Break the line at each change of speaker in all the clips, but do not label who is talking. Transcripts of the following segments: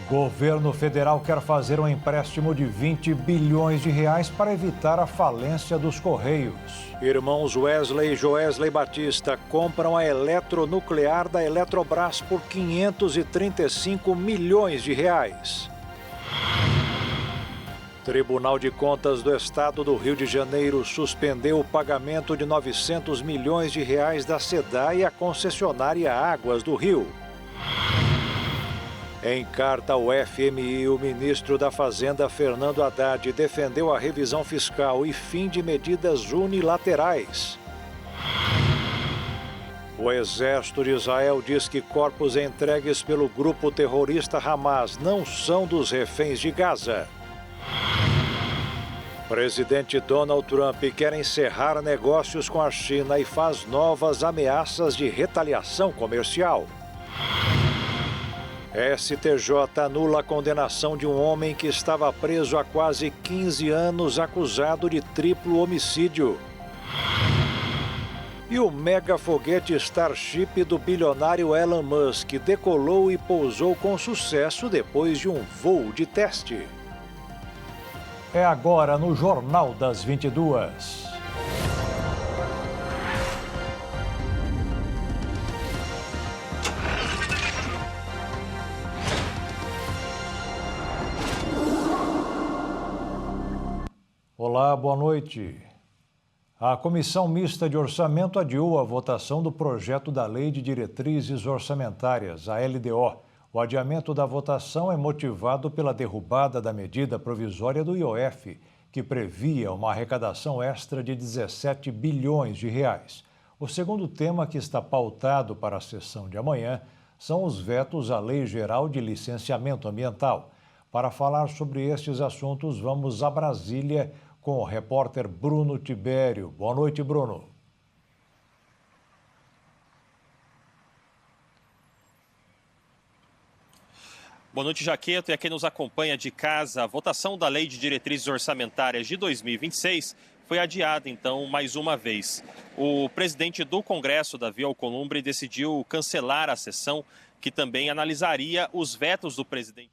Governo federal quer fazer um empréstimo de 20 bilhões de reais para evitar a falência dos Correios.
Irmãos Wesley e Joesley Batista compram a eletronuclear da Eletrobras por 535 milhões de reais. Tribunal de Contas do Estado do Rio de Janeiro suspendeu o pagamento de 900 milhões de reais da SEDAI à concessionária Águas do Rio. Em carta ao FMI, o ministro da Fazenda, Fernando Haddad, defendeu a revisão fiscal e fim de medidas unilaterais. O exército de Israel diz que corpos entregues pelo grupo terrorista Hamas não são dos reféns de Gaza. Presidente Donald Trump quer encerrar negócios com a China e faz novas ameaças de retaliação comercial. STJ anula a condenação de um homem que estava preso há quase 15 anos acusado de triplo homicídio. E o mega foguete Starship do bilionário Elon Musk decolou e pousou com sucesso depois de um voo de teste.
É agora no Jornal das 22. Olá, boa noite. A Comissão Mista de Orçamento adiou a votação do projeto da Lei de Diretrizes Orçamentárias, a LDO. O adiamento da votação é motivado pela derrubada da medida provisória do IOF, que previa uma arrecadação extra de 17 bilhões de reais. O segundo tema que está pautado para a sessão de amanhã são os vetos à Lei Geral de Licenciamento Ambiental. Para falar sobre estes assuntos, vamos a Brasília com o repórter Bruno Tibério. Boa noite, Bruno.
Boa noite, Jaqueto, e a quem nos acompanha de casa. A votação da Lei de Diretrizes Orçamentárias de 2026 foi adiada, então, mais uma vez. O presidente do Congresso, Davi Alcolumbre, decidiu cancelar a sessão, que também analisaria os vetos do presidente.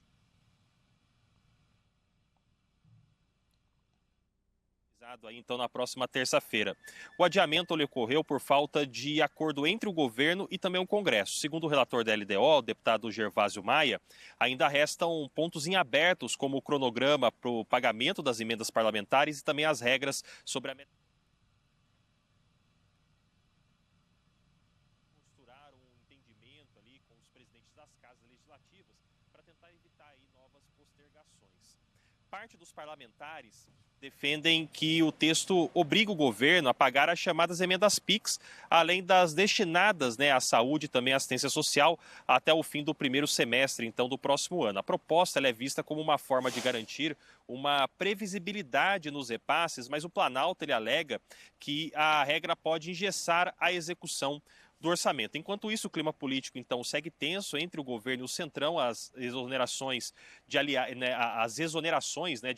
Aí, então, na próxima terça-feira. O adiamento ocorreu por falta de acordo entre o governo e também o Congresso. Segundo o relator da LDO, o deputado Gervásio Maia, ainda restam pontos em abertos, como o cronograma para o pagamento das emendas parlamentares e também as regras sobre a costurar um entendimento ali com os presidentes das casas legislativas para tentar evitar aí novas postergações. Parte dos parlamentares defendem que o texto obriga o governo a pagar as chamadas emendas PIX, além das destinadas à saúde e também à assistência social até o fim do primeiro semestre, então, do próximo ano. A proposta é vista como uma forma de garantir uma previsibilidade nos repasses, mas o Planalto ele alega que a regra pode engessar a execução do orçamento. Enquanto isso, o clima político, então, segue tenso entre o governo e o Centrão. As exonerações de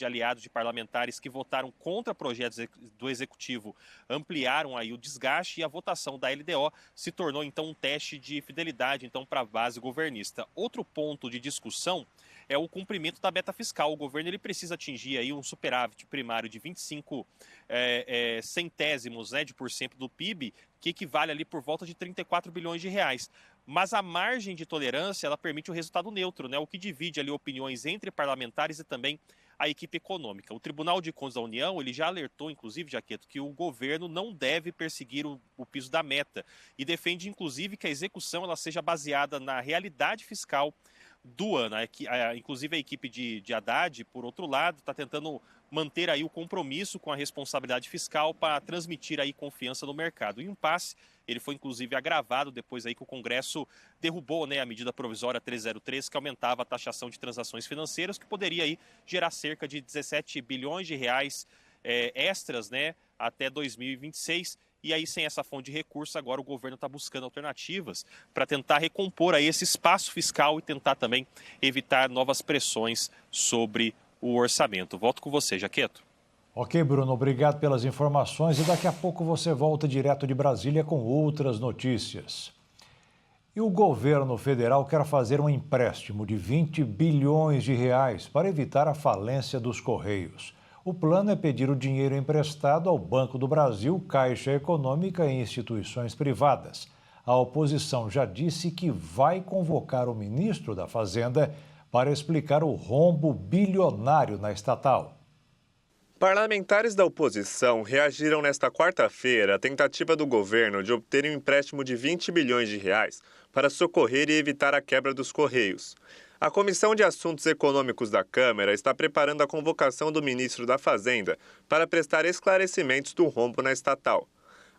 aliados de parlamentares que votaram contra projetos do Executivo ampliaram aí o desgaste, e a votação da LDO se tornou, então, um teste de fidelidade, então, para a base governista. Outro ponto de discussão é o cumprimento da meta fiscal. O governo ele precisa atingir aí um superávit primário de 25 centésimos de por cento do PIB, que equivale ali por volta de 34 bilhões de reais. Mas a margem de tolerância ela permite o resultado neutro, o que divide ali opiniões entre parlamentares e também a equipe econômica. O Tribunal de Contas da União ele já alertou, inclusive, Jaqueto, que o governo não deve perseguir o piso da meta e defende, inclusive, que a execução ela seja baseada na realidade fiscal do ano. Inclusive a equipe de Haddad, por outro lado, está tentando manter aí o compromisso com a responsabilidade fiscal para transmitir aí confiança no mercado. O impasse ele foi inclusive agravado depois aí que o Congresso derrubou a medida provisória 303, que aumentava a taxação de transações financeiras, que poderia aí gerar cerca de 17 bilhões de reais extras até 2026. E aí, sem essa fonte de recursos, agora o governo está buscando alternativas para tentar recompor aí esse espaço fiscal e tentar também evitar novas pressões sobre o orçamento. Volto com você, Jaqueto.
Ok, Bruno, obrigado pelas informações e daqui a pouco você volta direto de Brasília com outras notícias. E o governo federal quer fazer um empréstimo de 20 bilhões de reais para evitar a falência dos Correios. O plano é pedir o dinheiro emprestado ao Banco do Brasil, Caixa Econômica e instituições privadas. A oposição já disse que vai convocar o ministro da Fazenda para explicar o rombo bilionário na estatal.
Parlamentares da oposição reagiram nesta quarta-feira à tentativa do governo de obter um empréstimo de 20 bilhões de reais para socorrer e evitar a quebra dos Correios. A Comissão de Assuntos Econômicos da Câmara está preparando a convocação do ministro da Fazenda para prestar esclarecimentos do rombo na estatal.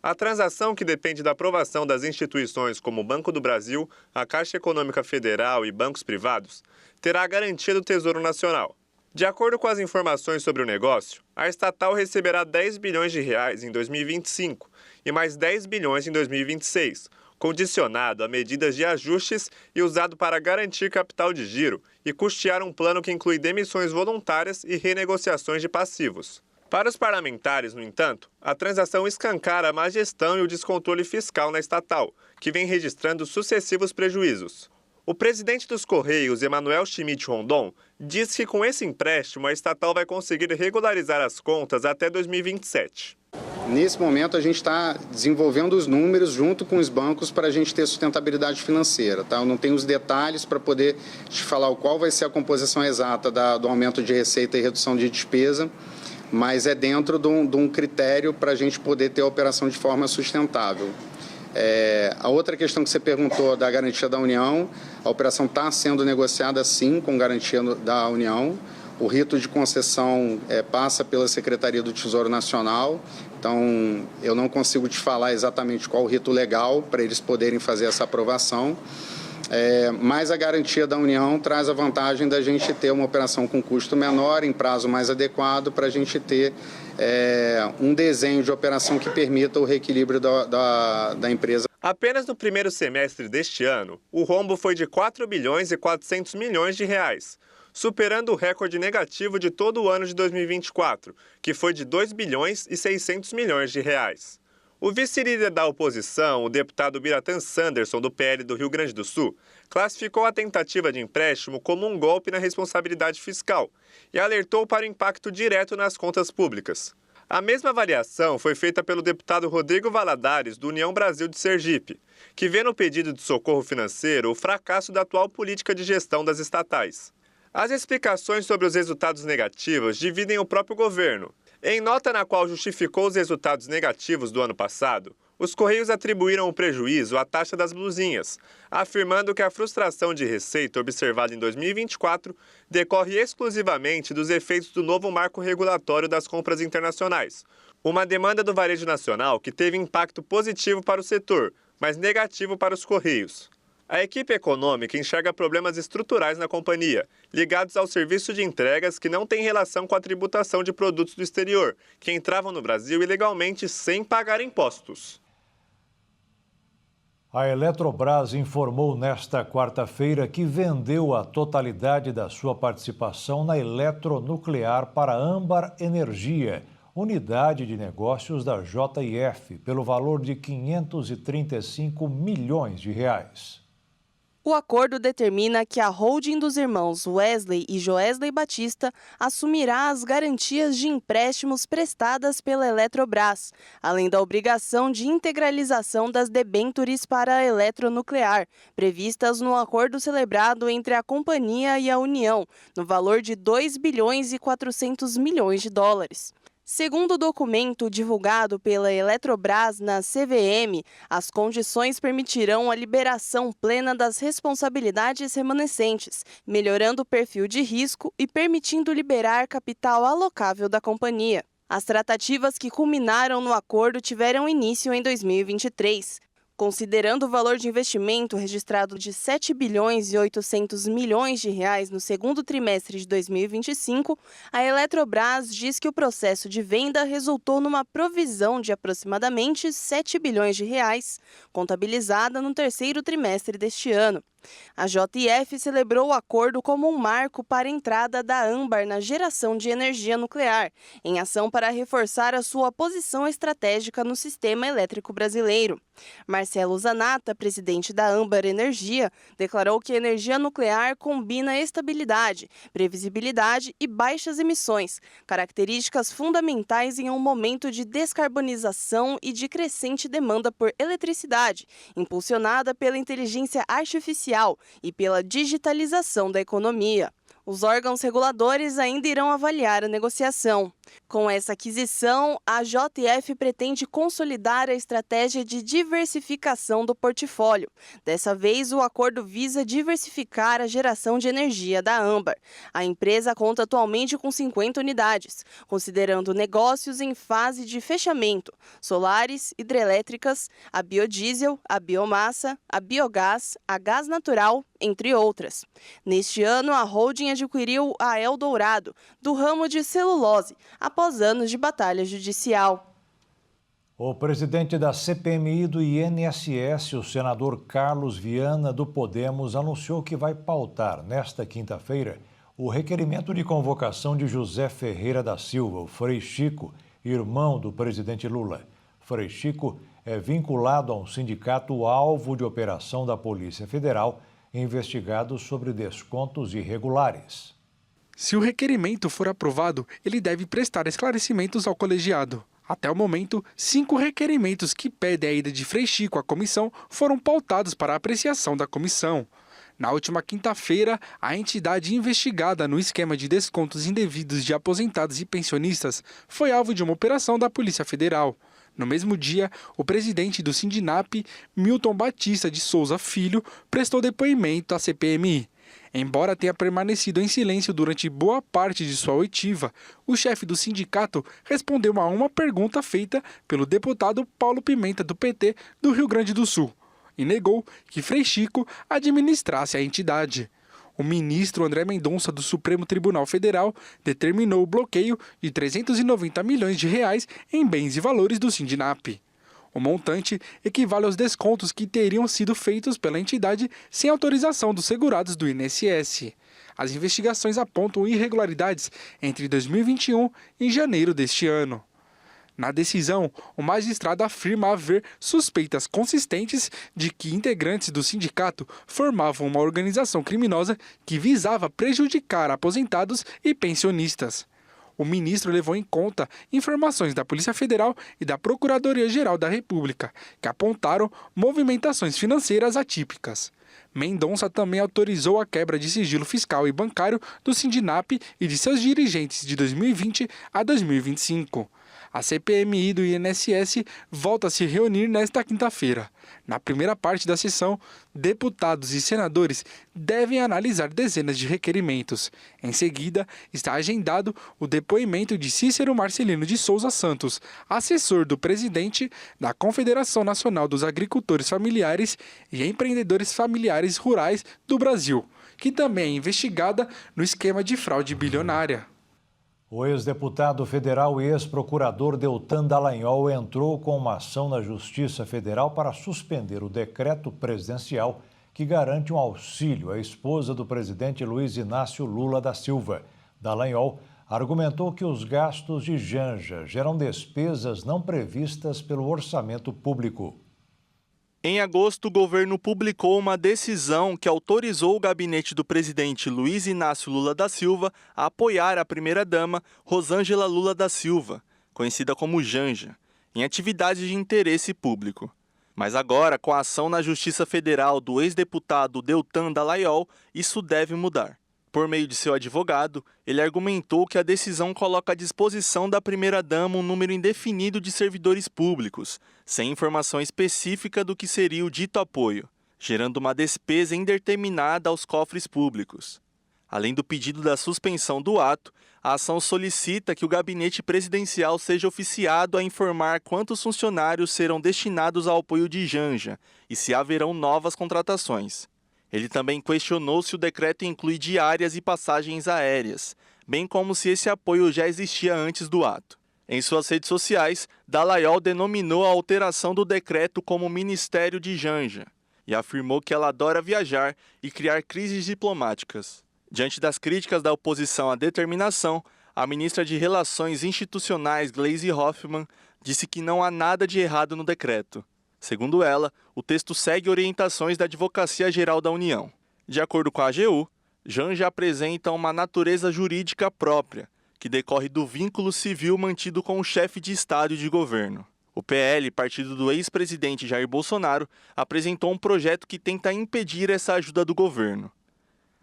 A transação, que depende da aprovação das instituições como o Banco do Brasil, a Caixa Econômica Federal e bancos privados, terá a garantia do Tesouro Nacional. De acordo com as informações sobre o negócio, a estatal receberá 10 bilhões de reais em 2025 e mais 10 bilhões em 2026, condicionado a medidas de ajustes e usado para garantir capital de giro e custear um plano que inclui demissões voluntárias e renegociações de passivos. Para os parlamentares, no entanto, a transação escancara a má gestão e o descontrole fiscal na estatal, que vem registrando sucessivos prejuízos. O presidente dos Correios, Emanuel Schmidt Rondon, diz que com esse empréstimo a estatal vai conseguir regularizar as contas até 2027.
Nesse momento a gente está desenvolvendo os números junto com os bancos para a gente ter sustentabilidade financeira. Tá? Eu não tenho os detalhes para poder te falar qual vai ser a composição exata do aumento de receita e redução de despesa, mas é dentro de um critério para a gente poder ter a operação de forma sustentável. A outra questão que você perguntou da garantia da União, a operação está sendo negociada sim com garantia da União. O rito de concessão passa pela Secretaria do Tesouro Nacional, então eu não consigo te falar exatamente qual o rito legal para eles poderem fazer essa aprovação. Mas a garantia da União traz a vantagem da gente ter uma operação com custo menor, em prazo mais adequado, para a gente ter um desenho de operação que permita o reequilíbrio da empresa.
Apenas no primeiro semestre deste ano, o rombo foi de 4 bilhões e 400 milhões de reais, superando o recorde negativo de todo o ano de 2024, que foi de 2 bilhões e 600 milhões de reais. O vice-líder da oposição, o deputado Biratã Sanderson, do PL do Rio Grande do Sul, classificou a tentativa de empréstimo como um golpe na responsabilidade fiscal e alertou para o impacto direto nas contas públicas. A mesma avaliação foi feita pelo deputado Rodrigo Valadares, do União Brasil de Sergipe, que vê no pedido de socorro financeiro o fracasso da atual política de gestão das estatais. As explicações sobre os resultados negativos dividem o próprio governo. Em nota na qual justificou os resultados negativos do ano passado, os Correios atribuíram o prejuízo à taxa das blusinhas, afirmando que a frustração de receita observada em 2024 decorre exclusivamente dos efeitos do novo marco regulatório das compras internacionais, uma demanda do varejo nacional que teve impacto positivo para o setor, mas negativo para os Correios. A equipe econômica enxerga problemas estruturais na companhia, ligados ao serviço de entregas que não tem relação com a tributação de produtos do exterior, que entravam no Brasil ilegalmente sem pagar impostos.
A Eletrobras informou nesta quarta-feira que vendeu a totalidade da sua participação na Eletronuclear para a Âmbar Energia, unidade de negócios da JF, pelo valor de 535 milhões de reais.
O acordo determina que a holding dos irmãos Wesley e Joesley Batista assumirá as garantias de empréstimos prestadas pela Eletrobras, além da obrigação de integralização das debêntures para a Eletronuclear, previstas no acordo celebrado entre a companhia e a União, no valor de 2 bilhões e 400 milhões de dólares. Segundo o documento divulgado pela Eletrobras na CVM, as condições permitirão a liberação plena das responsabilidades remanescentes, melhorando o perfil de risco e permitindo liberar capital alocável da companhia. As tratativas que culminaram no acordo tiveram início em 2023. Considerando o valor de investimento registrado de 7 bilhões e 800 milhões de reais no segundo trimestre de 2025, a Eletrobras diz que o processo de venda resultou numa provisão de aproximadamente 7 bilhões de reais, contabilizada no terceiro trimestre deste ano. A JF celebrou o acordo como um marco para a entrada da Âmbar na geração de energia nuclear, em ação para reforçar a sua posição estratégica no sistema elétrico brasileiro. Marcelo Zanata, presidente da Âmbar Energia, declarou que a energia nuclear combina estabilidade, previsibilidade e baixas emissões, características fundamentais em um momento de descarbonização e de crescente demanda por eletricidade, impulsionada pela inteligência artificial e pela digitalização da economia. Os órgãos reguladores ainda irão avaliar a negociação. Com essa aquisição, a JF pretende consolidar a estratégia de diversificação do portfólio. Dessa vez, o acordo visa diversificar a geração de energia da Âmbar. A empresa conta atualmente com 50 unidades, considerando negócios em fase de fechamento, solares, hidrelétricas, a biodiesel, a biomassa, a biogás, a gás natural, entre outras. Neste ano, a holding adquiriu a Eldorado, do ramo de celulose, após anos de batalha judicial.
O presidente da CPMI do INSS, o senador Carlos Viana, do Podemos, anunciou que vai pautar, nesta quinta-feira, o requerimento de convocação de José Ferreira da Silva, o Frei Chico, irmão do presidente Lula. Frei Chico é vinculado a um sindicato alvo de operação da Polícia Federal, investigado sobre descontos irregulares.
Se o requerimento for aprovado, ele deve prestar esclarecimentos ao colegiado. Até o momento, 5 requerimentos que pedem a ida de Frei Chico à comissão foram pautados para a apreciação da comissão. Na última quinta-feira, a entidade investigada no esquema de descontos indevidos de aposentados e pensionistas foi alvo de uma operação da Polícia Federal. No mesmo dia, o presidente do Sindinap, Milton Batista de Souza Filho, prestou depoimento à CPMI. Embora tenha permanecido em silêncio durante boa parte de sua oitiva, o chefe do sindicato respondeu a uma pergunta feita pelo deputado Paulo Pimenta, do PT, do Rio Grande do Sul, e negou que Frei Chico administrasse a entidade. O ministro André Mendonça, do Supremo Tribunal Federal, determinou o bloqueio de 390 milhões de reais em bens e valores do Sindinap. O montante equivale aos descontos que teriam sido feitos pela entidade sem autorização dos segurados do INSS. As investigações apontam irregularidades entre 2021 e janeiro deste ano. Na decisão, o magistrado afirma haver suspeitas consistentes de que integrantes do sindicato formavam uma organização criminosa que visava prejudicar aposentados e pensionistas. O ministro levou em conta informações da Polícia Federal e da Procuradoria-Geral da República, que apontaram movimentações financeiras atípicas. Mendonça também autorizou a quebra de sigilo fiscal e bancário do Sindinap e de seus dirigentes de 2020 a 2025. A CPMI do INSS volta a se reunir nesta quinta-feira. Na primeira parte da sessão, deputados e senadores devem analisar dezenas de requerimentos. Em seguida, está agendado o depoimento de Cícero Marcelino de Souza Santos, assessor do presidente da Confederação Nacional dos Agricultores Familiares e Empreendedores Familiares Rurais do Brasil, que também é investigada no esquema de fraude bilionária.
O ex-deputado federal e ex-procurador Deltan Dallagnol entrou com uma ação na Justiça Federal para suspender o decreto presidencial que garante um auxílio à esposa do presidente Luiz Inácio Lula da Silva. Dallagnol argumentou que os gastos de Janja geram despesas não previstas pelo orçamento público.
Em agosto, o governo publicou uma decisão que autorizou o gabinete do presidente Luiz Inácio Lula da Silva a apoiar a primeira-dama Rosângela Lula da Silva, conhecida como Janja, em atividades de interesse público. Mas agora, com a ação na Justiça Federal do ex-deputado Deltan Dallagnol, isso deve mudar. Por meio de seu advogado, ele argumentou que a decisão coloca à disposição da primeira-dama um número indefinido de servidores públicos, sem informação específica do que seria o dito apoio, gerando uma despesa indeterminada aos cofres públicos. Além do pedido da suspensão do ato, a ação solicita que o gabinete presidencial seja oficiado a informar quantos funcionários serão destinados ao apoio de Janja e se haverão novas contratações. Ele também questionou se o decreto inclui diárias e passagens aéreas, bem como se esse apoio já existia antes do ato. Em suas redes sociais, Dallagnol denominou a alteração do decreto como Ministério de Janja e afirmou que ela adora viajar e criar crises diplomáticas. Diante das críticas da oposição à determinação, a ministra de Relações Institucionais, Gleisi Hoffmann, disse que não há nada de errado no decreto.
Segundo ela, o texto segue orientações da Advocacia Geral da União. De acordo com a AGU, Janja apresenta uma natureza jurídica própria, que decorre do vínculo civil mantido com o chefe de Estado e de governo. O PL, partido do ex-presidente Jair Bolsonaro, apresentou um projeto que tenta impedir essa ajuda do governo.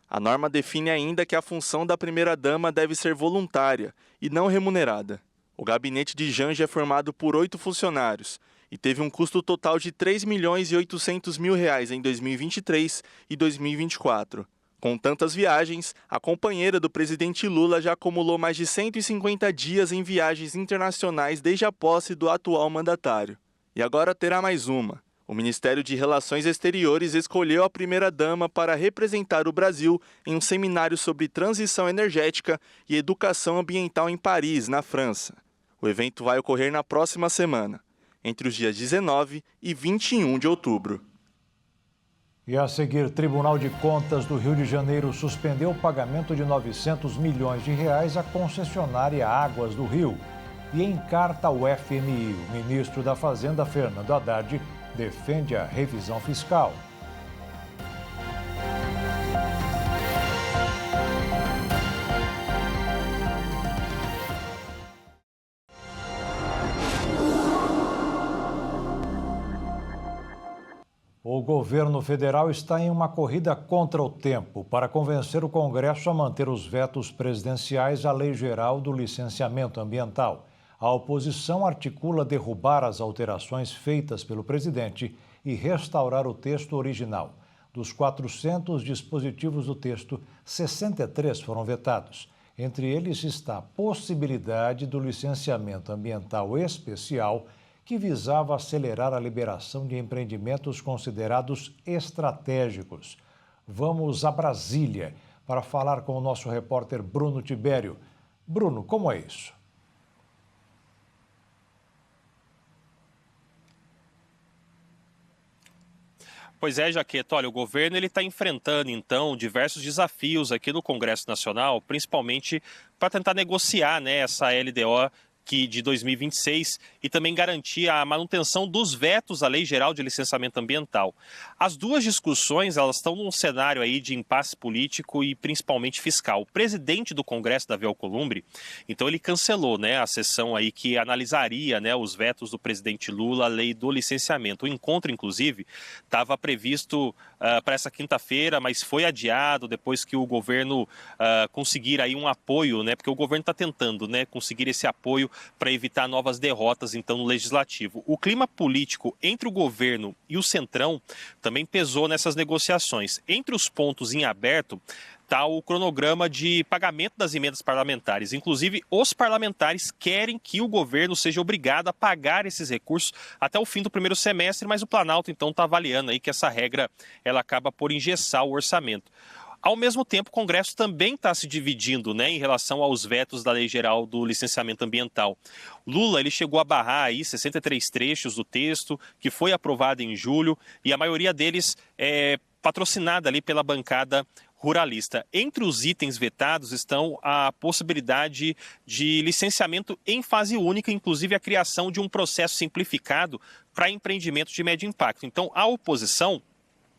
A norma define ainda que a função da primeira-dama deve ser voluntária e não remunerada. O gabinete de Janja é formado por 8 funcionários e teve um custo total de R$ 3.800.000 em 2023 e 2024. Com tantas viagens, a companheira do presidente Lula já acumulou mais de 150 dias em viagens internacionais desde a posse do atual mandatário. E agora terá mais uma. O Ministério de Relações Exteriores escolheu a primeira-dama para representar o Brasil em um seminário sobre transição energética e educação ambiental em Paris, na França. O evento vai ocorrer na próxima semana, entre os dias 19 e 21 de outubro.
E a seguir, Tribunal de Contas do Rio de Janeiro suspendeu o pagamento de R$ 900 milhões à concessionária Águas do Rio. E em carta ao FMI, o ministro da Fazenda, Fernando Haddad, defende a revisão fiscal. O governo federal está em uma corrida contra o tempo para convencer o Congresso a manter os vetos presidenciais à Lei Geral do Licenciamento Ambiental. A oposição articula derrubar as alterações feitas pelo presidente e restaurar o texto original. Dos 400 dispositivos do texto, 63 foram vetados. Entre eles está a possibilidade do licenciamento ambiental especial, que visava acelerar a liberação de empreendimentos considerados estratégicos. Vamos a Brasília para falar com o nosso repórter Bruno Tibério. Bruno, como é isso?
Pois é, Jaqueta, olha, o governo está enfrentando, então, diversos desafios aqui no Congresso Nacional, principalmente para tentar negociar, né, essa LDO de 2026 e também garantir a manutenção dos vetos à Lei Geral de Licenciamento Ambiental. As duas discussões, elas estão num cenário aí de impasse político e principalmente fiscal. O presidente do Congresso, Davi Alcolumbre, então ele cancelou, né, a sessão aí que analisaria, né, os vetos do presidente Lula à Lei do Licenciamento. O encontro, inclusive, estava previsto para essa quinta-feira, mas foi adiado depois que o governo conseguir aí um apoio, né, porque o governo está tentando, né, conseguir esse apoio para evitar novas derrotas, então, no Legislativo. O clima político entre o governo e o Centrão também pesou nessas negociações. Entre os pontos em aberto está o cronograma de pagamento das emendas parlamentares. Inclusive, os parlamentares querem que o governo seja obrigado a pagar esses recursos até o fim do primeiro semestre, mas o Planalto, então, está avaliando aí que essa regra ela acaba por engessar o orçamento. Ao mesmo tempo, o Congresso também está se dividindo, né, em relação aos vetos da Lei Geral do Licenciamento Ambiental. Lula ele chegou a barrar aí 63 trechos do texto, que foi aprovado em julho, e a maioria deles é patrocinada ali pela bancada ruralista. Entre os itens vetados estão a possibilidade de licenciamento em fase única, inclusive a criação de um processo simplificado para empreendimentos de médio impacto. Então, a oposição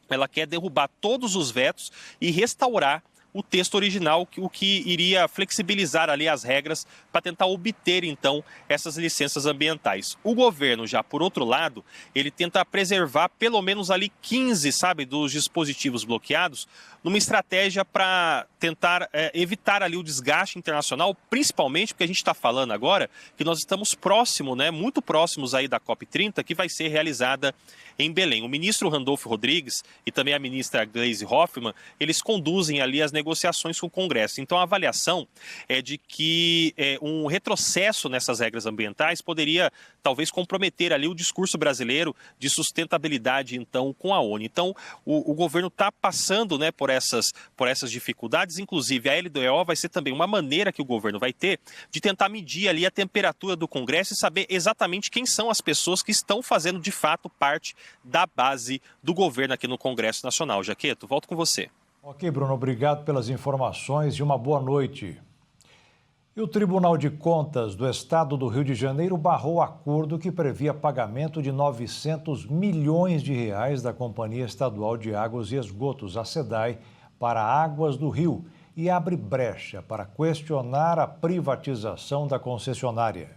ela quer derrubar todos os vetos e restaurar o texto original, o que iria flexibilizar ali as regras para tentar obter, então, essas licenças ambientais. O governo, já por outro lado, ele tenta preservar pelo menos ali 15, dos dispositivos bloqueados, numa estratégia para tentar evitar ali o desgaste internacional, principalmente porque a gente está falando agora que nós estamos próximos, né, muito próximos aí da COP30, que vai ser realizada em Belém. O ministro Randolfo Rodrigues e também a ministra Gleisi Hoffmann, eles conduzem ali as negociações com o Congresso. Então, a avaliação é de que um retrocesso nessas regras ambientais poderia, talvez, comprometer ali o discurso brasileiro de sustentabilidade, então, com a ONU. Então, o governo está passando, né, por essas dificuldades. Inclusive, a LDO vai ser também uma maneira que o governo vai ter de tentar medir ali a temperatura do Congresso e saber exatamente quem são as pessoas que estão fazendo, de fato, parte da base do governo aqui no Congresso Nacional. Jaqueto, volto com você.
Ok, Bruno, obrigado pelas informações e uma boa noite. E o Tribunal de Contas do Estado do Rio de Janeiro barrou o acordo que previa pagamento de 900 milhões de reais da Companhia Estadual de Águas e Esgotos, a SEDAI, para Águas do Rio e abre brecha para questionar a privatização da concessionária.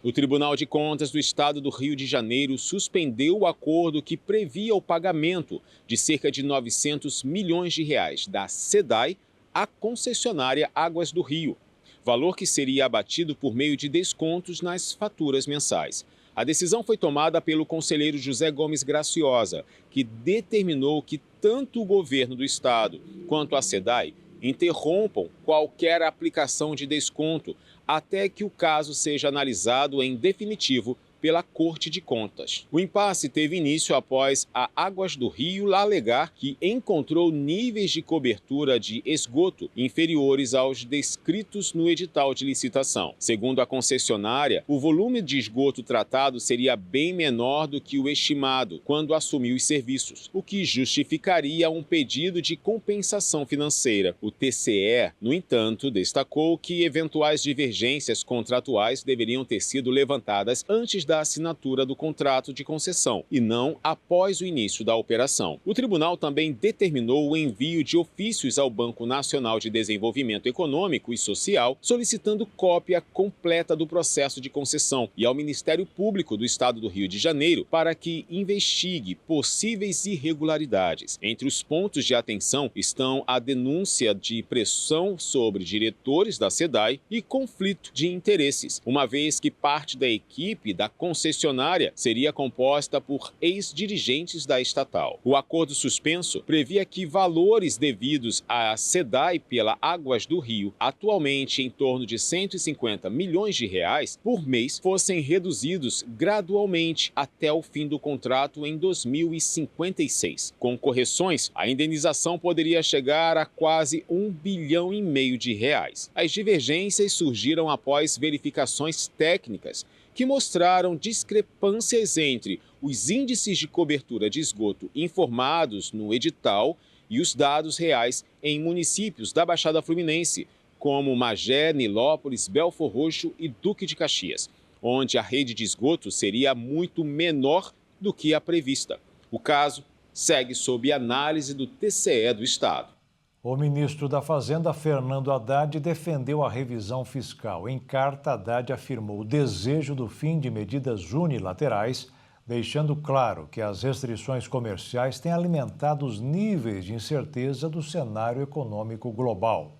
O Tribunal de Contas do Estado do Rio de Janeiro suspendeu o acordo que previa o pagamento de cerca de 900 milhões de reais da SEDAI à concessionária Águas do Rio, valor que seria abatido por meio de descontos nas faturas mensais. A decisão foi tomada pelo conselheiro José Gomes Graciosa, que determinou que tanto o governo do estado quanto a SEDAI interrompam qualquer aplicação de desconto até que o caso seja analisado em definitivo pela Corte de Contas. O impasse teve início após a Águas do Rio alegar que encontrou níveis de cobertura de esgoto inferiores aos descritos no edital de licitação. Segundo a concessionária, o volume de esgoto tratado seria bem menor do que o estimado quando assumiu os serviços, o que justificaria um pedido de compensação financeira. O TCE, no entanto, destacou que eventuais divergências contratuais deveriam ter sido levantadas antes da assinatura do contrato de concessão e não após o início da operação. O tribunal também determinou o envio de ofícios ao Banco Nacional de Desenvolvimento Econômico e Social, solicitando cópia completa do processo de concessão, e ao Ministério Público do Estado do Rio de Janeiro para que investigue possíveis irregularidades. Entre os pontos de atenção estão a denúncia de pressão sobre diretores da SEDAI e conflito de interesses, uma vez que parte da equipe da concessionária seria composta por ex-dirigentes da estatal. O acordo suspenso previa que valores devidos à SEDAI pela Águas do Rio, atualmente em torno de 150 milhões de reais por mês, fossem reduzidos gradualmente até o fim do contrato em 2056. Com correções, a indenização poderia chegar a quase 1,5 bilhão de reais. As divergências surgiram após verificações técnicas que mostraram discrepâncias entre os índices de cobertura de esgoto informados no edital e os dados reais em municípios da Baixada Fluminense, como Magé, Nilópolis, Belfor Roxo e Duque de Caxias, onde a rede de esgoto seria muito menor do que a prevista. O caso segue sob análise do TCE do Estado.
O ministro da Fazenda, Fernando Haddad, defendeu a revisão fiscal. Em carta, Haddad afirmou o desejo do fim de medidas unilaterais, deixando claro que as restrições comerciais têm alimentado os níveis de incerteza do cenário econômico global.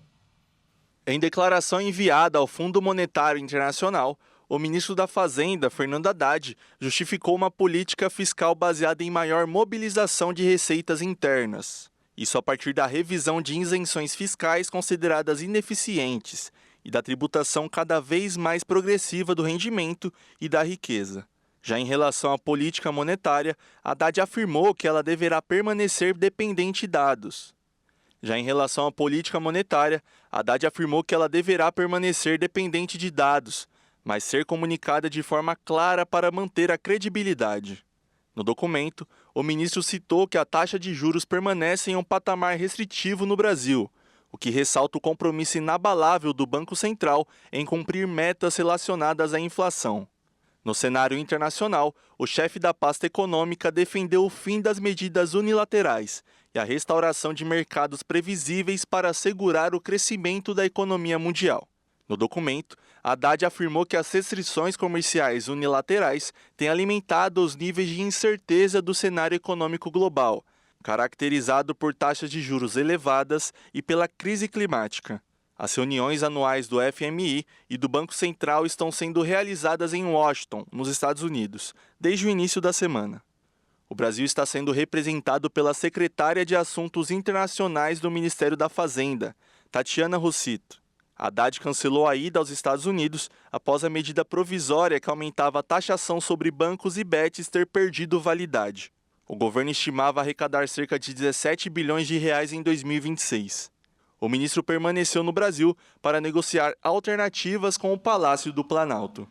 Em declaração enviada ao Fundo Monetário Internacional, o ministro da Fazenda, Fernando Haddad, justificou uma política fiscal baseada em maior mobilização de receitas internas. Isso a partir da revisão de isenções fiscais consideradas ineficientes e da tributação cada vez mais progressiva do rendimento e da riqueza. Já em relação à política monetária, Haddad afirmou que ela deverá permanecer dependente de dados. Já em relação à política monetária, Haddad afirmou que ela deverá permanecer dependente de dados, mas ser comunicada de forma clara para manter a credibilidade. No documento, o ministro citou que a taxa de juros permanece em um patamar restritivo no Brasil, o que ressalta o compromisso inabalável do Banco Central em cumprir metas relacionadas à inflação. No cenário internacional, o chefe da pasta econômica defendeu o fim das medidas unilaterais e a restauração de mercados previsíveis para assegurar o crescimento da economia mundial. No documento, Haddad afirmou que as restrições comerciais unilaterais têm alimentado os níveis de incerteza do cenário econômico global, caracterizado por taxas de juros elevadas e pela crise climática. As reuniões anuais do FMI e do Banco Central estão sendo realizadas em Washington, nos Estados Unidos, desde o início da semana. O Brasil está sendo representado pela secretária de Assuntos Internacionais do Ministério da Fazenda, Tatiana Rossito. Haddad cancelou a ida aos Estados Unidos após a medida provisória que aumentava a taxação sobre bancos e bets ter perdido validade. O governo estimava arrecadar cerca de 17 bilhões de reais em 2026. O ministro permaneceu no Brasil para negociar alternativas com o Palácio do Planalto.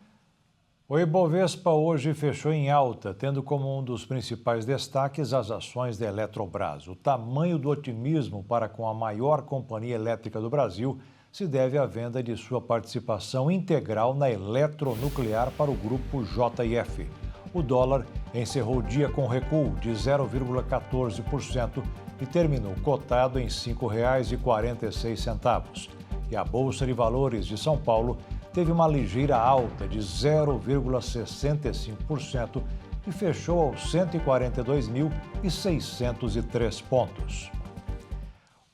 O Ibovespa hoje fechou em alta, tendo como um dos principais destaques as ações da Eletrobras. O tamanho do otimismo para com a maior companhia elétrica do Brasil se deve à venda de sua participação integral na Eletronuclear para o grupo JF. O dólar encerrou o dia com recuo de 0,14% e terminou cotado em R$ 5,46. E a Bolsa de Valores de São Paulo teve uma ligeira alta de 0,65% e fechou aos 142.603 pontos.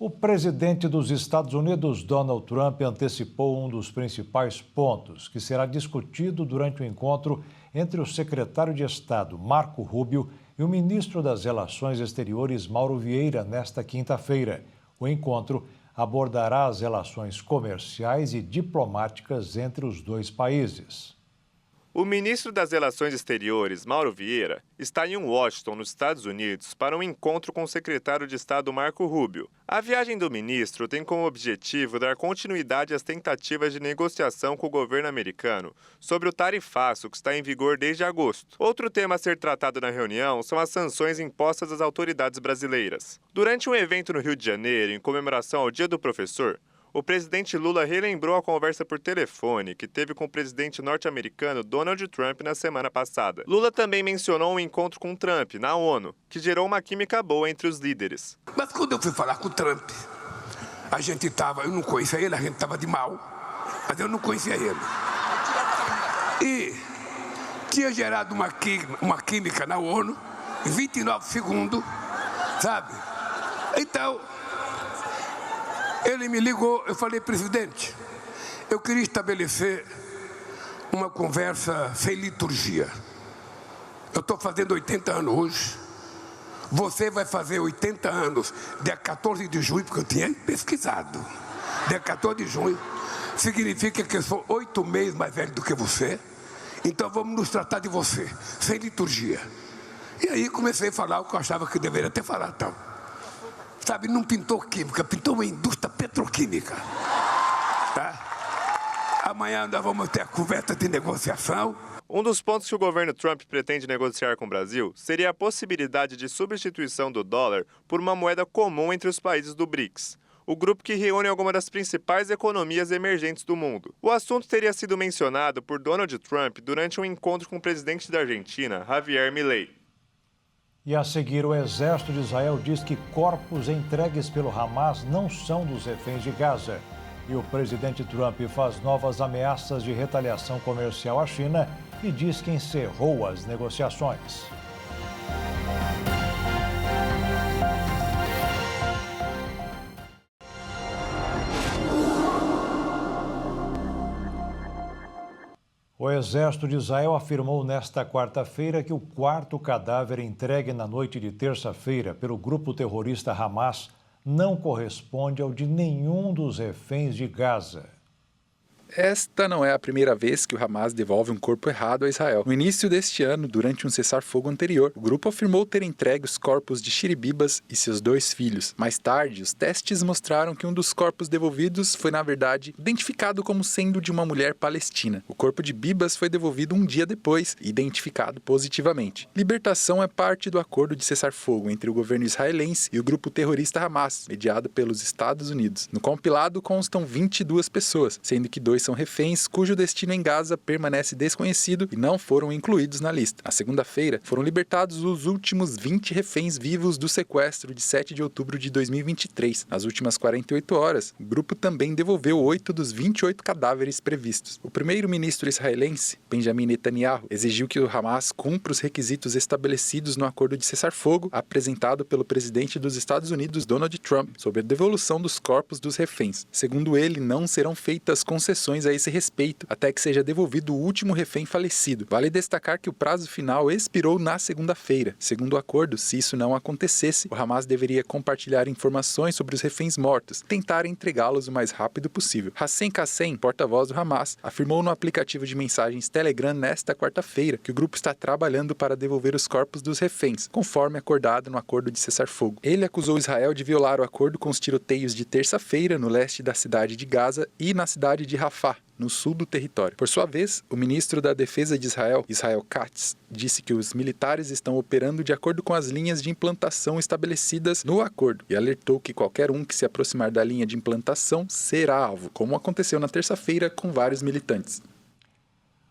O presidente dos Estados Unidos, Donald Trump, antecipou um dos principais pontos que será discutido durante o encontro entre o secretário de Estado, Marco Rubio, e o ministro das Relações Exteriores, Mauro Vieira, nesta quinta-feira. O encontro abordará as relações comerciais e diplomáticas entre os dois países.
O ministro das Relações Exteriores, Mauro Vieira, está em Washington, nos Estados Unidos, para um encontro com o secretário de Estado Marco Rubio. A viagem do ministro tem como objetivo dar continuidade às tentativas de negociação com o governo americano sobre o tarifaço que está em vigor desde agosto. Outro tema a ser tratado na reunião são as sanções impostas às autoridades brasileiras. Durante um evento no Rio de Janeiro, em comemoração ao Dia do Professor, o presidente Lula relembrou a conversa por telefone que teve com o presidente norte-americano Donald Trump na semana passada. Lula também mencionou um encontro com Trump na ONU, que gerou uma química boa entre os líderes.
Mas quando eu fui falar com o Trump, eu não conhecia ele, a gente estava de mal, mas eu não conhecia ele. E tinha gerado uma química na ONU em 29 segundos, sabe? Então, ele me ligou, eu falei, presidente, eu queria estabelecer uma conversa sem liturgia. Eu estou fazendo 80 anos hoje, você vai fazer 80 anos, dia 14 de junho, porque eu tinha pesquisado. Dia 14 de junho, significa que eu sou 8 meses mais velho do que você, então vamos nos tratar de você, sem liturgia. E aí comecei a falar o que eu achava que deveria ter falado, então. Sabe, não pintou química, pintou uma indústria petroquímica. Tá? Amanhã nós vamos ter a conversa de negociação.
Um dos pontos que o governo Trump pretende negociar com o Brasil seria a possibilidade de substituição do dólar por uma moeda comum entre os países do BRICS, o grupo que reúne algumas das principais economias emergentes do mundo. O assunto teria sido mencionado por Donald Trump durante um encontro com o presidente da Argentina, Javier Milei.
E a seguir, o exército de Israel diz que corpos entregues pelo Hamas não são dos reféns de Gaza. E o presidente Trump faz novas ameaças de retaliação comercial à China e diz que encerrou as negociações. O exército de Israel afirmou nesta quarta-feira que o quarto cadáver entregue na noite de terça-feira pelo grupo terrorista Hamas não corresponde ao de nenhum dos reféns de Gaza.
Esta não é a primeira vez que o Hamas devolve um corpo errado a Israel. No início deste ano, durante um cessar-fogo anterior, o grupo afirmou ter entregue os corpos de Shiri Bibas e seus 2 filhos. Mais tarde, os testes mostraram que um dos corpos devolvidos foi, na verdade, identificado como sendo de uma mulher palestina. O corpo de Bibas foi devolvido um dia depois e identificado positivamente. Libertação é parte do acordo de cessar-fogo entre o governo israelense e o grupo terrorista Hamas, mediado pelos Estados Unidos. No compilado constam 22 pessoas, sendo que 2 são reféns cujo destino em Gaza permanece desconhecido e não foram incluídos na lista. Na segunda-feira, foram libertados os últimos 20 reféns vivos do sequestro de 7 de outubro de 2023. Nas últimas 48 horas, o grupo também devolveu 8 dos 28 cadáveres previstos. O primeiro-ministro israelense, Benjamin Netanyahu, exigiu que o Hamas cumpra os requisitos estabelecidos no acordo de cessar-fogo apresentado pelo presidente dos Estados Unidos, Donald Trump, sobre a devolução dos corpos dos reféns. Segundo ele, não serão feitas concessões a esse respeito, até que seja devolvido o último refém falecido. Vale destacar que o prazo final expirou na segunda-feira. Segundo o acordo, se isso não acontecesse, o Hamas deveria compartilhar informações sobre os reféns mortos, tentar entregá-los o mais rápido possível. Hassan Kassem, porta-voz do Hamas, afirmou no aplicativo de mensagens Telegram nesta quarta-feira que o grupo está trabalhando para devolver os corpos dos reféns, conforme acordado no acordo de cessar-fogo. Ele acusou Israel de violar o acordo com os tiroteios de terça-feira no leste da cidade de Gaza e na cidade de Rafah, Rafah, no sul do território. Por sua vez, o ministro da Defesa de Israel, Israel Katz, disse que os militares estão operando de acordo com as linhas de implantação estabelecidas no acordo e alertou que qualquer um que se aproximar da linha de implantação será alvo, como aconteceu na terça-feira com vários militantes.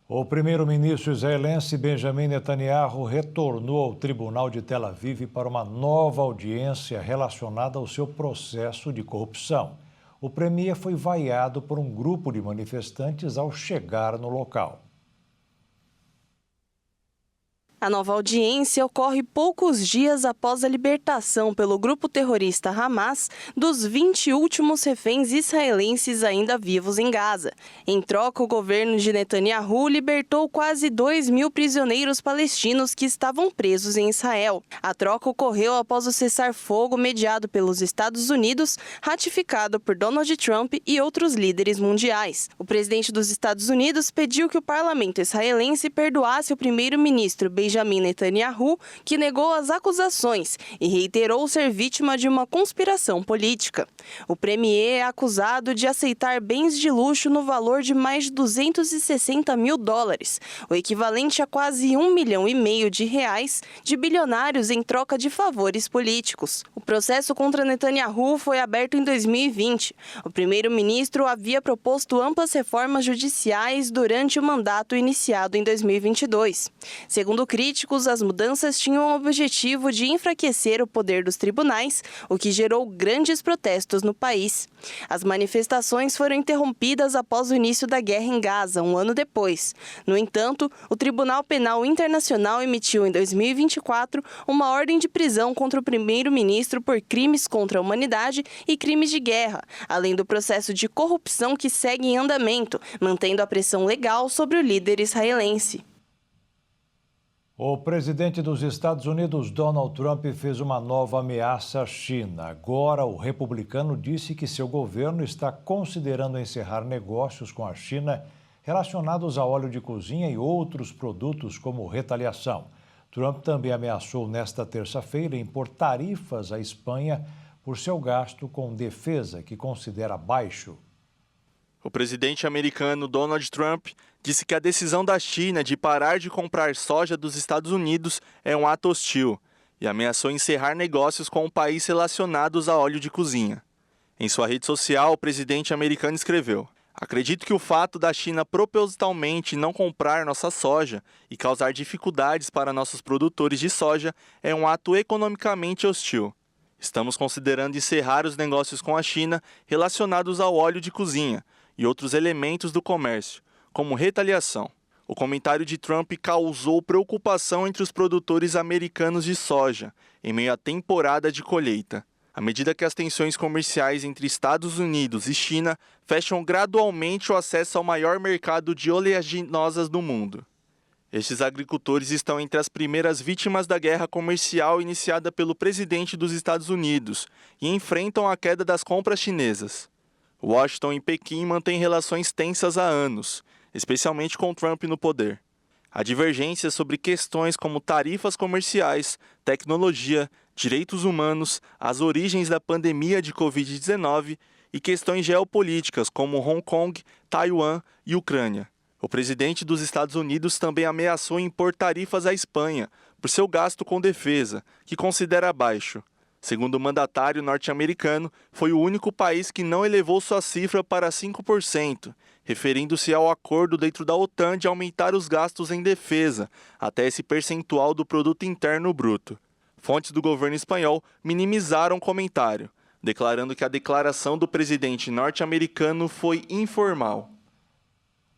O primeiro-ministro israelense Benjamin Netanyahu retornou ao tribunal de Tel Aviv para uma nova audiência relacionada ao seu processo de corrupção. O premier foi vaiado por um grupo de manifestantes ao chegar no local.
A nova audiência ocorre poucos dias após a libertação pelo grupo terrorista Hamas dos 20 últimos reféns israelenses ainda vivos em Gaza. Em troca, o governo de Netanyahu libertou quase 2.000 prisioneiros palestinos que estavam presos em Israel. A troca ocorreu após o cessar-fogo mediado pelos Estados Unidos, ratificado por Donald Trump e outros líderes mundiais. O presidente dos Estados Unidos pediu que o parlamento israelense perdoasse o primeiro-ministro Benjamin Netanyahu, que negou as acusações e reiterou ser vítima de uma conspiração política. O premier é acusado de aceitar bens de luxo no valor de mais de $260 mil, o equivalente a quase R$1,5 milhão de bilionários em troca de favores políticos. O processo contra Netanyahu foi aberto em 2020. O primeiro-ministro havia proposto amplas reformas judiciais durante o mandato iniciado em 2022. Segundo críticos, as mudanças tinham o objetivo de enfraquecer o poder dos tribunais, o que gerou grandes protestos no país. As manifestações foram interrompidas após o início da guerra em Gaza, um ano depois. No entanto, o Tribunal Penal Internacional emitiu em 2024 uma ordem de prisão contra o primeiro-ministro por crimes contra a humanidade e crimes de guerra, além do processo de corrupção que segue em andamento, mantendo a pressão legal sobre o líder israelense.
O presidente dos Estados Unidos, Donald Trump, fez uma nova ameaça à China. Agora, o republicano disse que seu governo está considerando encerrar negócios com a China relacionados a óleo de cozinha e outros produtos como retaliação. Trump também ameaçou nesta terça-feira impor tarifas à Espanha por seu gasto com defesa, que considera baixo.
O presidente americano Donald Trump disse que a decisão da China de parar de comprar soja dos Estados Unidos é um ato hostil e ameaçou encerrar negócios com o país relacionados a óleo de cozinha. Em sua rede social, o presidente americano escreveu: "Acredito que o fato da China propositalmente não comprar nossa soja e causar dificuldades para nossos produtores de soja é um ato economicamente hostil. Estamos considerando encerrar os negócios com a China relacionados ao óleo de cozinha e outros elementos do comércio, como retaliação." O comentário de Trump causou preocupação entre os produtores americanos de soja, em meio à temporada de colheita. À medida que as tensões comerciais entre Estados Unidos e China fecham gradualmente o acesso ao maior mercado de oleaginosas do mundo. Estes agricultores estão entre as primeiras vítimas da guerra comercial iniciada pelo presidente dos Estados Unidos e enfrentam a queda das compras chinesas. Washington e Pequim mantêm relações tensas há anos, especialmente com Trump no poder. Há divergências sobre questões como tarifas comerciais, tecnologia, direitos humanos, as origens da pandemia de Covid-19 e questões geopolíticas como Hong Kong, Taiwan e Ucrânia. O presidente dos Estados Unidos também ameaçou impor tarifas à Espanha por seu gasto com defesa, que considera baixo. Segundo o mandatário norte-americano, foi o único país que não elevou sua cifra para 5%, referindo-se ao acordo dentro da OTAN de aumentar os gastos em defesa até esse percentual do produto interno bruto. Fontes do governo espanhol minimizaram o comentário, declarando que a declaração do presidente norte-americano foi informal.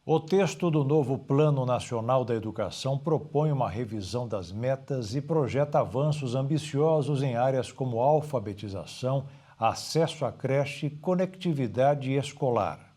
O texto do novo Plano Nacional da Educação propõe uma revisão das metas e projeta avanços ambiciosos em áreas como alfabetização, acesso à creche e conectividade escolar.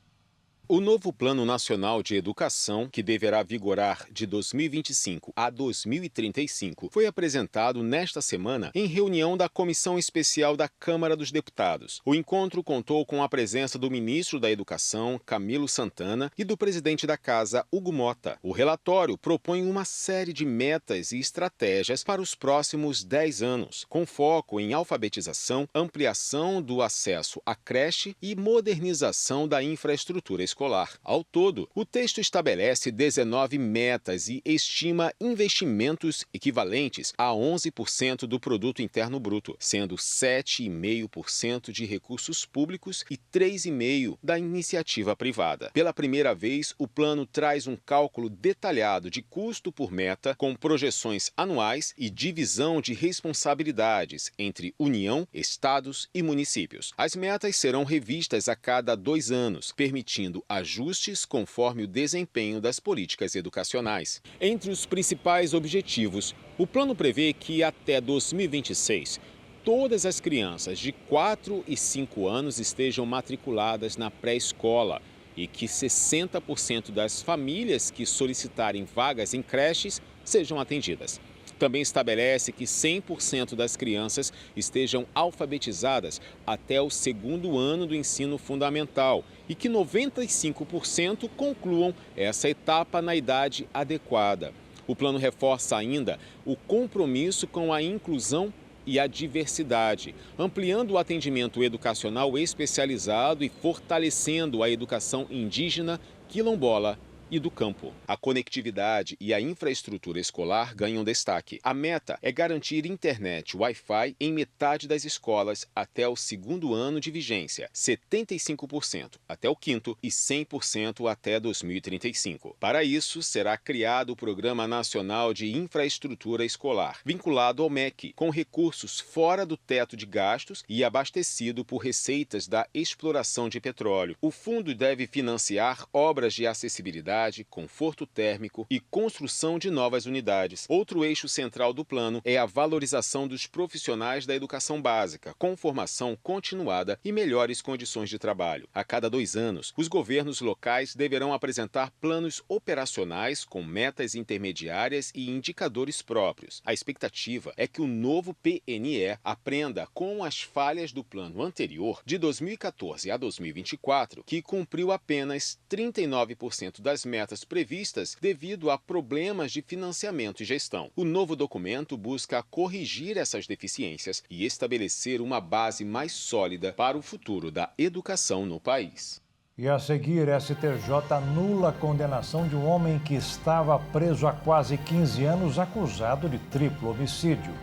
O novo Plano Nacional de Educação, que deverá vigorar de 2025 a 2035, foi apresentado nesta semana em reunião da Comissão Especial da Câmara dos Deputados. O encontro contou com a presença do ministro da Educação, Camilo Santana, e do presidente da Casa, Hugo Mota. O relatório propõe uma série de metas e estratégias para os próximos 10 anos, com foco em alfabetização, ampliação do acesso à creche e modernização da infraestrutura escolar. escolar. Ao todo, o texto estabelece 19 metas e estima investimentos equivalentes a 11% do produto interno bruto, sendo 7,5% de recursos públicos e 3,5% da iniciativa privada. Pela primeira vez, o plano traz um cálculo detalhado de custo por meta, com projeções anuais e divisão de responsabilidades entre União, estados e municípios. As metas serão revistas a cada 2 anos, permitindo ajustes conforme o desempenho das políticas educacionais. Entre os principais objetivos, o plano prevê que até 2026, todas as crianças de 4 e 5 anos estejam matriculadas na pré-escola e que 60% das famílias que solicitarem vagas em creches sejam atendidas. Também estabelece que 100% das crianças estejam alfabetizadas até o 2º ano do ensino fundamental e que 95% concluam essa etapa na idade adequada. O plano reforça ainda o compromisso com a inclusão e a diversidade, ampliando o atendimento educacional especializado e fortalecendo a educação indígena, quilombola e do campo. A conectividade e a infraestrutura escolar ganham destaque. A meta é garantir internet Wi-Fi em metade das escolas até o 2º ano de vigência, 75% até o 5º e 100% até 2035. Para isso, será criado o Programa Nacional de Infraestrutura Escolar, vinculado ao MEC, com recursos fora do teto de gastos e abastecido por receitas da exploração de petróleo. O fundo deve financiar obras de acessibilidade, conforto térmico e construção de novas unidades. Outro eixo central do plano é a valorização dos profissionais da educação básica, com formação continuada e melhores condições de trabalho. A cada 2 anos, os governos locais deverão apresentar planos operacionais com metas intermediárias e indicadores próprios. A expectativa é que o novo PNE aprenda com as falhas do plano anterior, de 2014 a 2024, que cumpriu apenas 39% das metas previstas devido a problemas de financiamento e gestão. O novo documento busca corrigir essas deficiências e estabelecer uma base mais sólida para o futuro da educação no país.
E a seguir, STJ anula a condenação de um homem que estava preso há quase 15 anos acusado de triplo homicídio.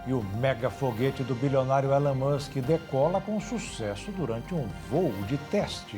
E o mega foguete do bilionário Elon Musk decola com sucesso durante um voo de teste.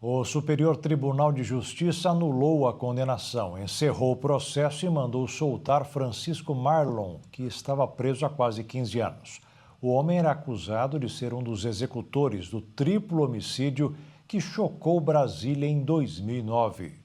O Superior Tribunal de Justiça anulou a condenação, encerrou o processo e mandou soltar Francisco Marlon, que estava preso há quase 15 anos. O homem era acusado de ser um dos executores do triplo homicídio que chocou Brasília em 2009.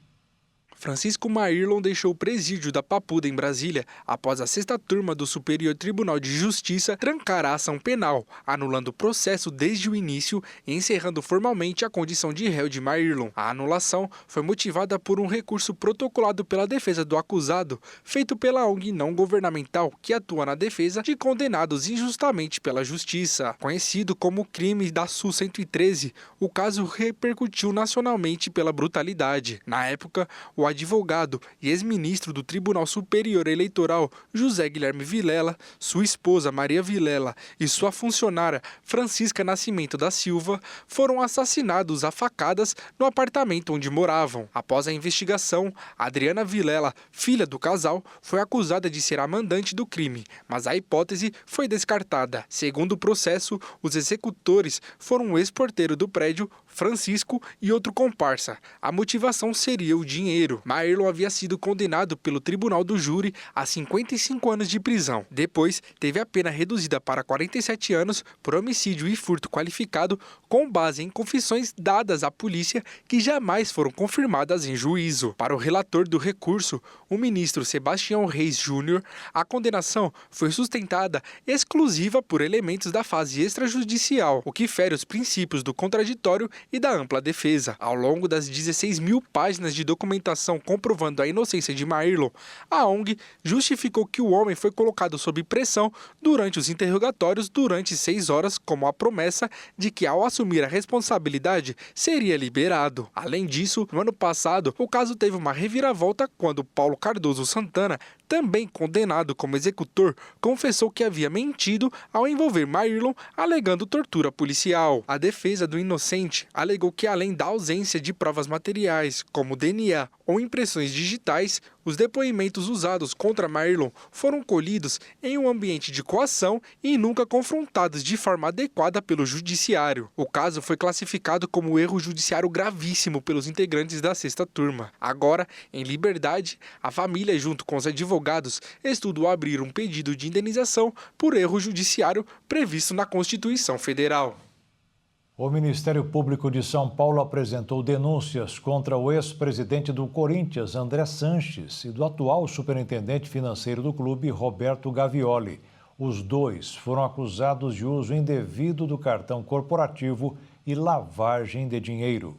Francisco Marlon deixou o presídio da Papuda, em Brasília, após a 6ª turma do Superior Tribunal de Justiça trancar a ação penal, anulando o processo desde o início e encerrando formalmente a condição de réu de Marlon. A anulação foi motivada por um recurso protocolado pela defesa do acusado, feito pela ONG não governamental que atua na defesa de condenados injustamente pela Justiça. Conhecido como crime da Sul 113, o caso repercutiu nacionalmente pela brutalidade. Na época, o advogado e ex-ministro do Tribunal Superior Eleitoral, José Guilherme Vilela, sua esposa Maria Vilela e sua funcionária Francisca Nascimento da Silva foram assassinados a facadas no apartamento onde moravam. Após a investigação, Adriana Vilela, filha do casal, foi acusada de ser a mandante do crime, mas a hipótese foi descartada. Segundo o processo, os executores foram o ex-porteiro do prédio, Francisco, e outro comparsa. A motivação seria o dinheiro. Marlon havia sido condenado pelo Tribunal do Júri a 55 anos de prisão. Depois, teve a pena reduzida para 47 anos por homicídio e furto qualificado, com base em confissões dadas à polícia que jamais foram confirmadas em juízo. Para o relator do recurso, o ministro Sebastião Reis Júnior, a condenação foi sustentada exclusiva por elementos da fase extrajudicial, o que fere os princípios do contraditório e da ampla defesa. Ao longo das 16 mil páginas de documentação declaração comprovando a inocência de Marlon, a ONG justificou que o homem foi colocado sob pressão durante os interrogatórios durante 6 horas, como a promessa de que, ao assumir a responsabilidade, seria liberado. Além disso, no ano passado, o caso teve uma reviravolta quando Paulo Cardoso Santana, também condenado como executor, confessou que havia mentido ao envolver Marlon, alegando tortura policial. A defesa do inocente alegou que, além da ausência de provas materiais, como DNA ou impressões digitais, os depoimentos usados contra Marlon foram colhidos em um ambiente de coação e nunca confrontados de forma adequada pelo judiciário. O caso foi classificado como erro judiciário gravíssimo pelos integrantes da 6ª turma. Agora, em liberdade, a família, junto com os advogados, estudam abrir um pedido de indenização por erro judiciário previsto na Constituição Federal.
O Ministério Público de São Paulo apresentou denúncias contra o ex-presidente do Corinthians, André Sanches, e do atual superintendente financeiro do clube, Roberto Gavioli. Os dois foram acusados de uso indevido do cartão corporativo e lavagem de dinheiro.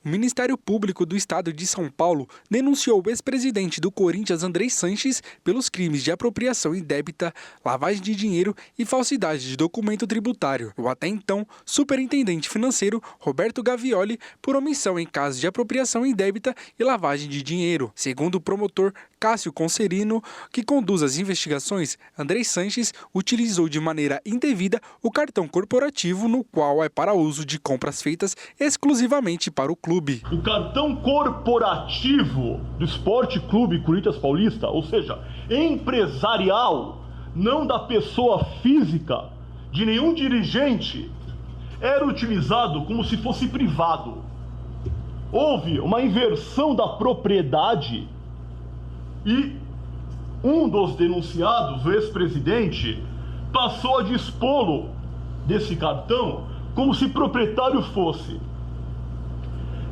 O Ministério Público do Estado de São Paulo denunciou o ex-presidente do Corinthians, André Sanches, pelos crimes de apropriação indébita, lavagem de dinheiro e falsidade de documento tributário. O até então superintendente financeiro, Roberto Gavioli, por omissão em casos de apropriação indébita e lavagem de dinheiro. Segundo o promotor Cássio Concerino, que conduz as investigações, André Sanches utilizou de maneira indevida o cartão corporativo, no qual é para uso de compras feitas exclusivamente para o clube.
O cartão corporativo do Esporte Clube Corinthians Paulista, ou seja, empresarial, não da pessoa física, de nenhum dirigente, era utilizado como se fosse privado. Houve uma inversão da propriedade e um dos denunciados, o ex-presidente, passou a dispô-lo desse cartão como se proprietário fosse.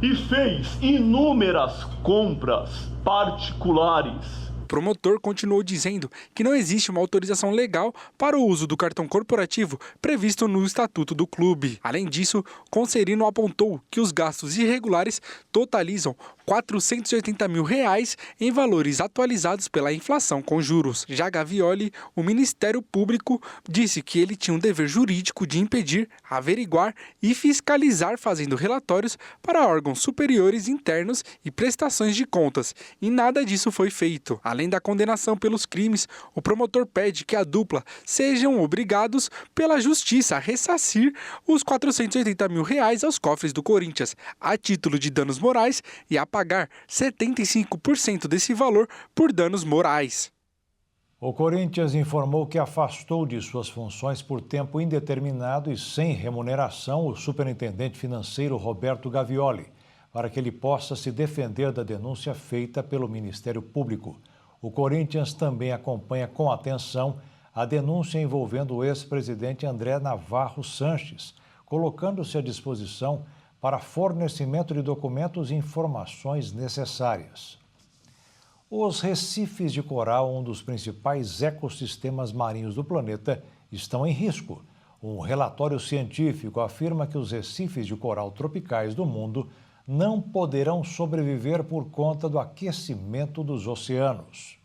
E fez inúmeras compras particulares.
O promotor continuou dizendo que não existe uma autorização legal para o uso do cartão corporativo previsto no estatuto do clube. Além disso, Concerino apontou que os gastos irregulares totalizam R$480 mil em valores atualizados pela inflação com juros. Já Gavioli, o Ministério Público, disse que ele tinha um dever jurídico de impedir, averiguar e fiscalizar, fazendo relatórios para órgãos superiores internos e prestações de contas, e nada disso foi feito. Além da condenação pelos crimes, o promotor pede que a dupla sejam obrigados pela justiça a ressarcir os R$480 mil aos cofres do Corinthians, a título de danos morais, e a pagar 75% desse valor por danos morais.
O Corinthians informou que afastou de suas funções por tempo indeterminado e sem remuneração o superintendente financeiro Roberto Gavioli, para que ele possa se defender da denúncia feita pelo Ministério Público. O Corinthians também acompanha com atenção a denúncia envolvendo o ex-presidente André Navarro Sanches, colocando-se à disposição para fornecimento de documentos e informações necessárias. Os recifes de coral, um dos principais ecossistemas marinhos do planeta, estão em risco. Um relatório científico afirma que os recifes de coral tropicais do mundo não poderão sobreviver por conta do aquecimento dos oceanos.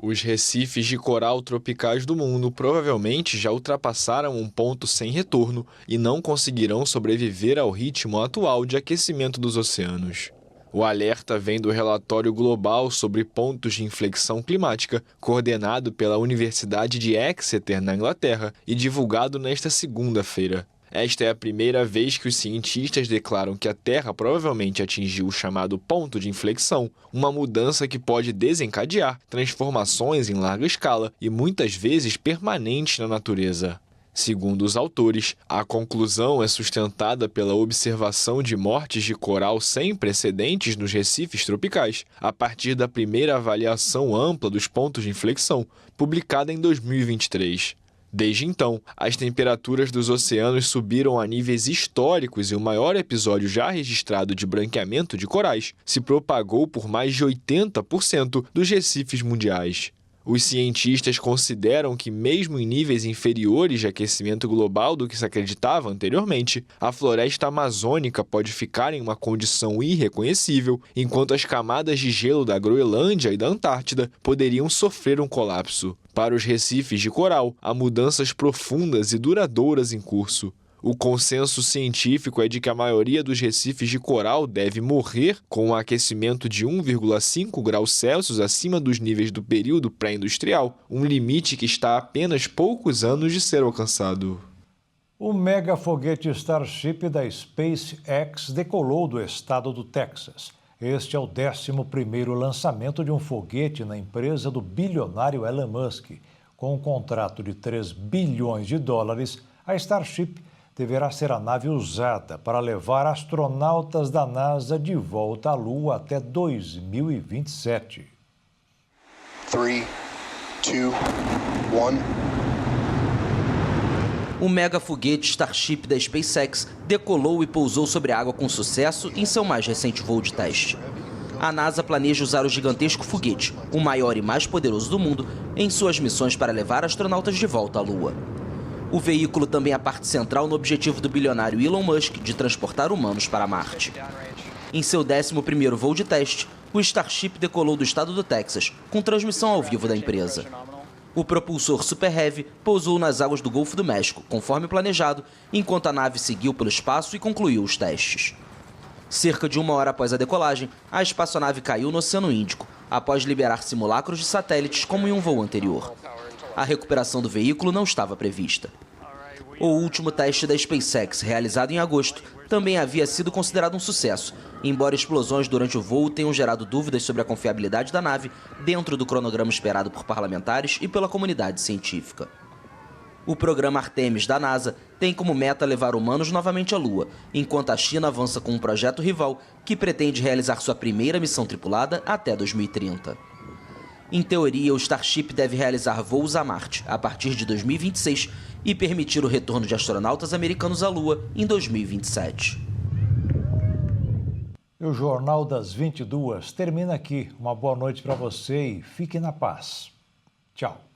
Os recifes de coral tropicais do mundo provavelmente já ultrapassaram um ponto sem retorno e não conseguirão sobreviver ao ritmo atual de aquecimento dos oceanos. O alerta vem do relatório global sobre pontos de inflexão climática, coordenado pela Universidade de Exeter, na Inglaterra, e divulgado nesta segunda-feira. Esta é a primeira vez que os cientistas declaram que a Terra provavelmente atingiu o chamado ponto de inflexão, uma mudança que pode desencadear transformações em larga escala e muitas vezes permanentes na natureza. Segundo os autores, a conclusão é sustentada pela observação de mortes de coral sem precedentes nos recifes tropicais, a partir da primeira avaliação ampla dos pontos de inflexão, publicada em 2023. Desde então, as temperaturas dos oceanos subiram a níveis históricos e o maior episódio já registrado de branqueamento de corais se propagou por mais de 80% dos recifes mundiais. Os cientistas consideram que, mesmo em níveis inferiores de aquecimento global do que se acreditava anteriormente, a floresta amazônica pode ficar em uma condição irreconhecível, enquanto as camadas de gelo da Groenlândia e da Antártida poderiam sofrer um colapso. Para os recifes de coral, há mudanças profundas e duradouras em curso. O consenso científico é de que a maioria dos recifes de coral deve morrer com um aquecimento de 1,5 graus Celsius acima dos níveis do período pré-industrial, um limite que está a apenas poucos anos de ser alcançado.
O mega foguete Starship da SpaceX decolou do estado do Texas. Este é o 11º lançamento de um foguete na empresa do bilionário Elon Musk. Com um contrato de 3 bilhões de dólares, a Starship deverá ser a nave usada para levar astronautas da NASA de volta à Lua até 2027.
3, 2, 1...
O mega foguete Starship da SpaceX decolou e pousou sobre a água com sucesso em seu mais recente voo de teste. A NASA planeja usar o gigantesco foguete, o maior e mais poderoso do mundo, em suas missões para levar astronautas de volta à Lua. O veículo também é a parte central no objetivo do bilionário Elon Musk de transportar humanos para Marte. Em seu 11º voo de teste, o Starship decolou do estado do Texas, com transmissão ao vivo da empresa. O propulsor Super Heavy pousou nas águas do Golfo do México, conforme planejado, enquanto a nave seguiu pelo espaço e concluiu os testes. Cerca de 1 hora após a decolagem, a espaçonave caiu no Oceano Índico, após liberar simulacros de satélites como em um voo anterior. A recuperação do veículo não estava prevista. O último teste da SpaceX, realizado em agosto, também havia sido considerado um sucesso, embora explosões durante o voo tenham gerado dúvidas sobre a confiabilidade da nave dentro do cronograma esperado por parlamentares e pela comunidade científica. O programa Artemis da NASA tem como meta levar humanos novamente à Lua, enquanto a China avança com um projeto rival que pretende realizar sua primeira missão tripulada até 2030. Em teoria, o Starship deve realizar voos a Marte a partir de 2026 e permitir o retorno de astronautas americanos à Lua em 2027.
E o Jornal das 22 termina aqui. Uma boa noite para você e fique na paz. Tchau.